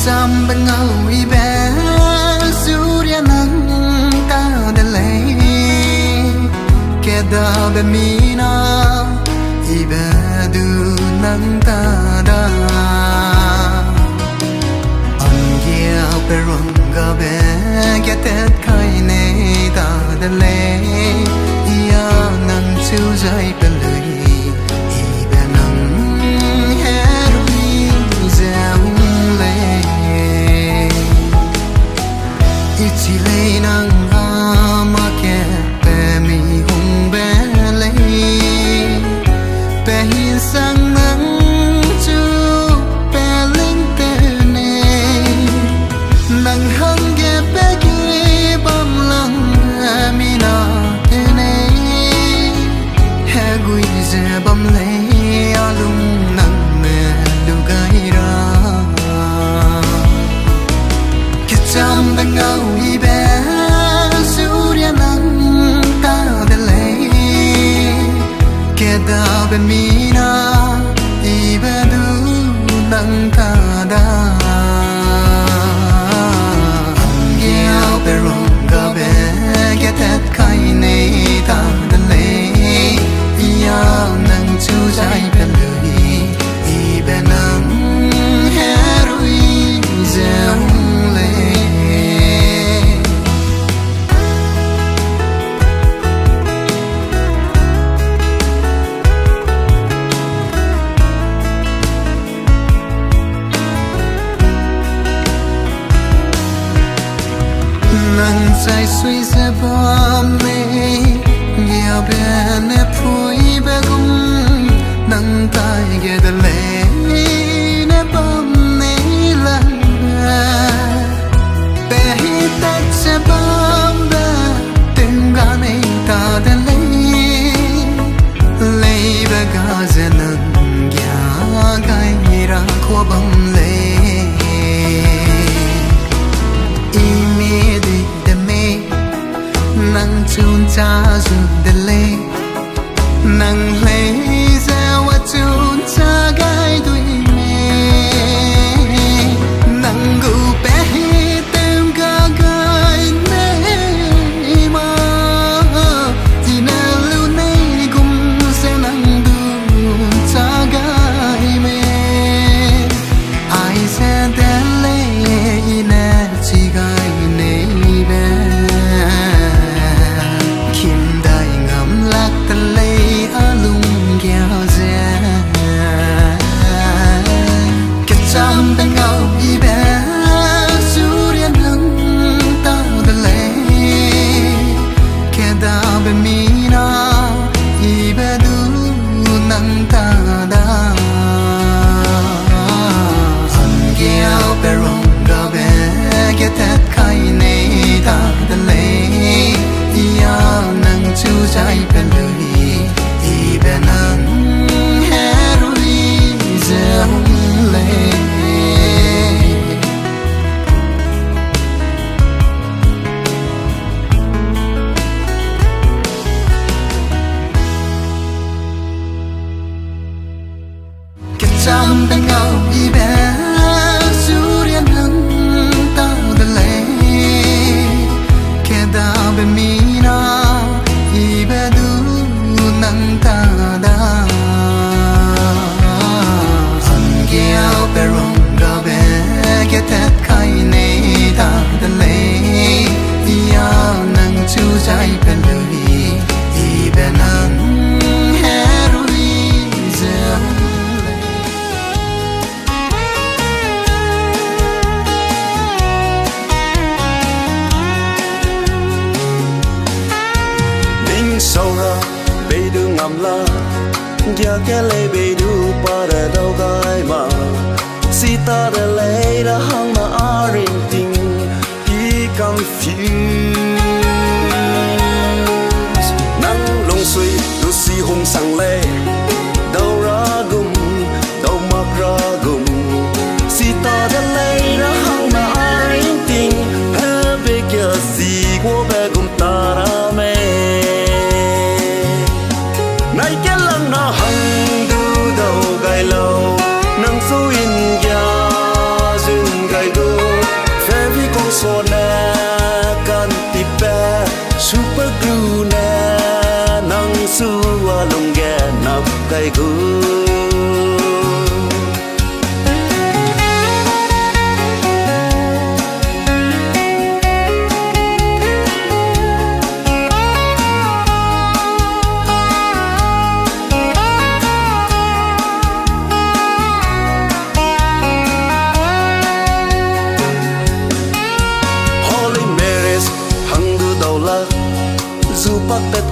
Trăm bên ngâu y bé Surya nắng ta đã lấy Kẻ đào bên mi na Y bé du nắng ta đã Anh gheo bê rung gà bé Kẻ tết khai nê ta đã lấy Ia nắng chiêu dây bên lời Y bé nắng hé rui dèo chỉ lấy nắng mà kẻ bé mi hùng bé lấy bé hiền sang nắng chú bé linh tên này nắng hăng ghé bé kia băm lăng mi na tên này hè gùi dè băm lấy alung nắng mẹ lưu gai ra trăm bên ngâu y bé Surya nắng ta đã lấy kẻ đào bên mi na y bé du nắng ta đã anh gheo bé rong gà bé kẻ tết khai này ta đã lấy ia nắng chú dây bên lời y bé nắng hé rui dèo nắng say suy sẽ bom mê nghèo bé nếp phui bé cũng nắng tay ghé đờ lệ nếp bom nê lần bé hít tết sẽ bom bé từng gà này ta đã lấy bé gà sẽ nâng gà gai ra khoa bom lệ nắng chun cha dùn đê lê nắng lê gieo a chun cha gai đuôi mê nắng gu bé hi tem ga gai nê ma chỉ na lưu nê cùng sẽ nắng đun cha gai mê ai sẽ đê lê nè chỉ gai nê bé trăm bên ngâu y bé Surya nắng ta đã lấy kẻ đào bên mi na y bé du nắng ta đã anh gheo bé rong gà bé kẻ tết khai này ta đã lấy ia nắng chú dây bên lời y bé nắng hé rui dèo lệ trăm bên ngâu y bé Surya nắng ta đã lấy kẻ đào bên mi na y bé du nắng ta đã anh gheo bé rong gà bé kẻ tết khai này ta đã lấy ia nắng chú dây bên lời y bé nắng hé rui dèo sâu ra bê đưa ngầm la giờ cái lê bê đưa ba đã đâu gai mà si ta đã lấy đã hăng mà arin tình he confused nắng lông suy tu si hung sang lê đâu ra gum đâu mặc ra gum si ta đã lấy đã hăng mà arin tình hết bê kia gì của bê gum ta ra mê nay cái lăng na hằng du đầu gai lâu nắng số in ya duyên gai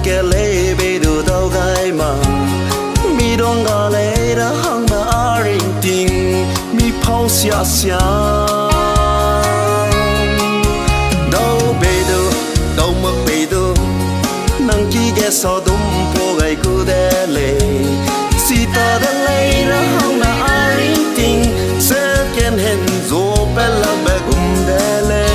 kẻ lê bê đồ đâu gai mà mi đông gà lê đã hăng mà rình tình mi phao xia xia đâu bê đồ đâu mà bê đồ nang chi ghé so đum po gai cu đê lê si ta đã lê đã hăng mà rình tình sẽ kén hẹn dô bê la bê gum đê lê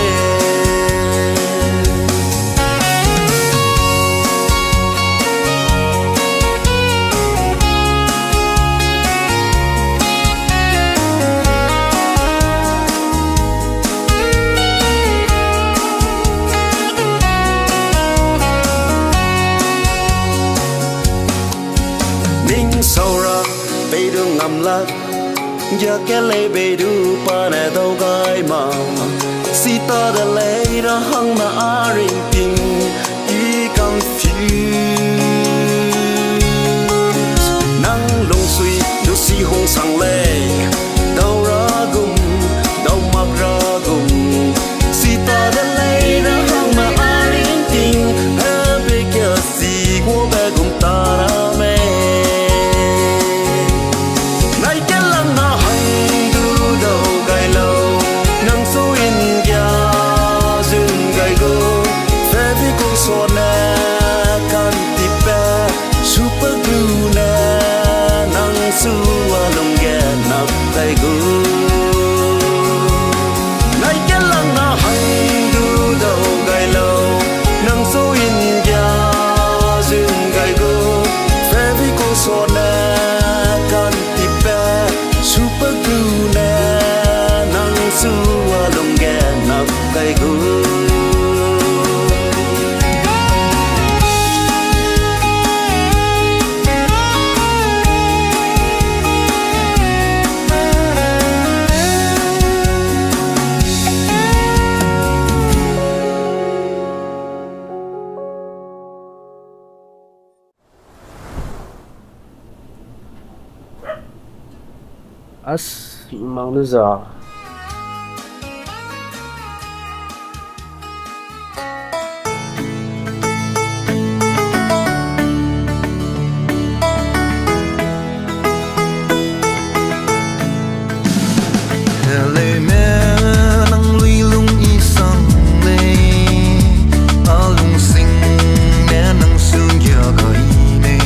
sâu ra bê đưa ngầm lắc giờ cái lê bê đưa pa nè đâu gai mà si ta đã lê ra hăng mà rình tình y confused nắng lung suy đưa si hong sang lê đâu ra gum đâu mặc ra gum si ta đã lê ra hăng mà rình tình ha bê kia si của bê gum ta ra mê so na kan tipe super glue na nang su along ge nap kai gu nai ke lang na hang du do gai lo nang su in ya zin gai gu fevi ko so na kan tipe super glue na nang su along ge nap kai gu as mang nu za lê mẹ nang lui lung y sang lê a lung sing mẹ nang sung ya gai nê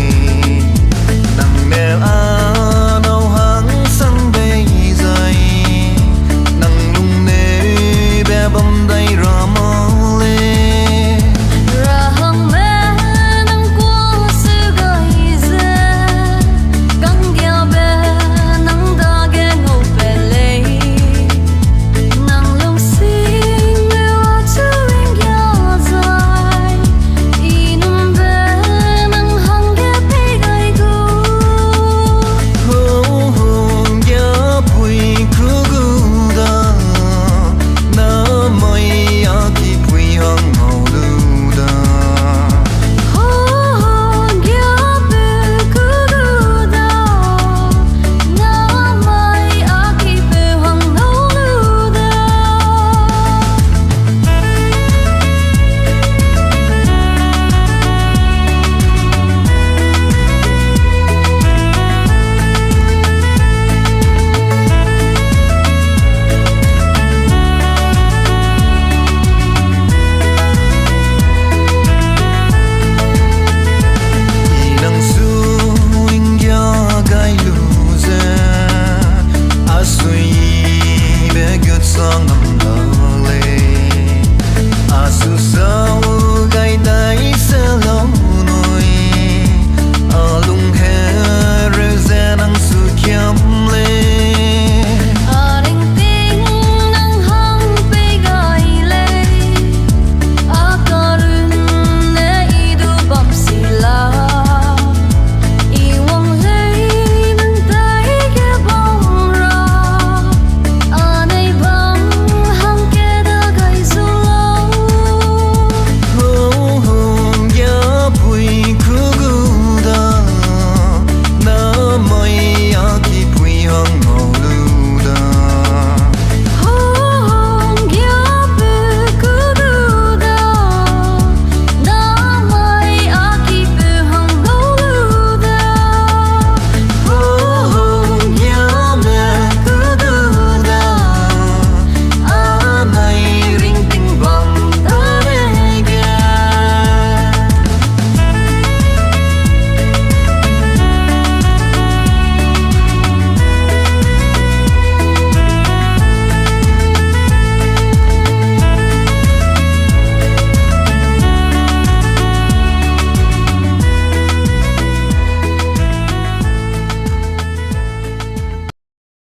nang mẹ a bom dai rama le rahang me nang ko su gai ze gang gya be nang da ge ngo pe le nang long sing me wa chu ing ya zai inum be nang hang ge pe gai gu ho ho ya pui ku gu da mai a ki pui hang mau lu da ho gya be ku du da na mai a ki pe hang no lu da inang su ingya gai lu ze asui be gut sang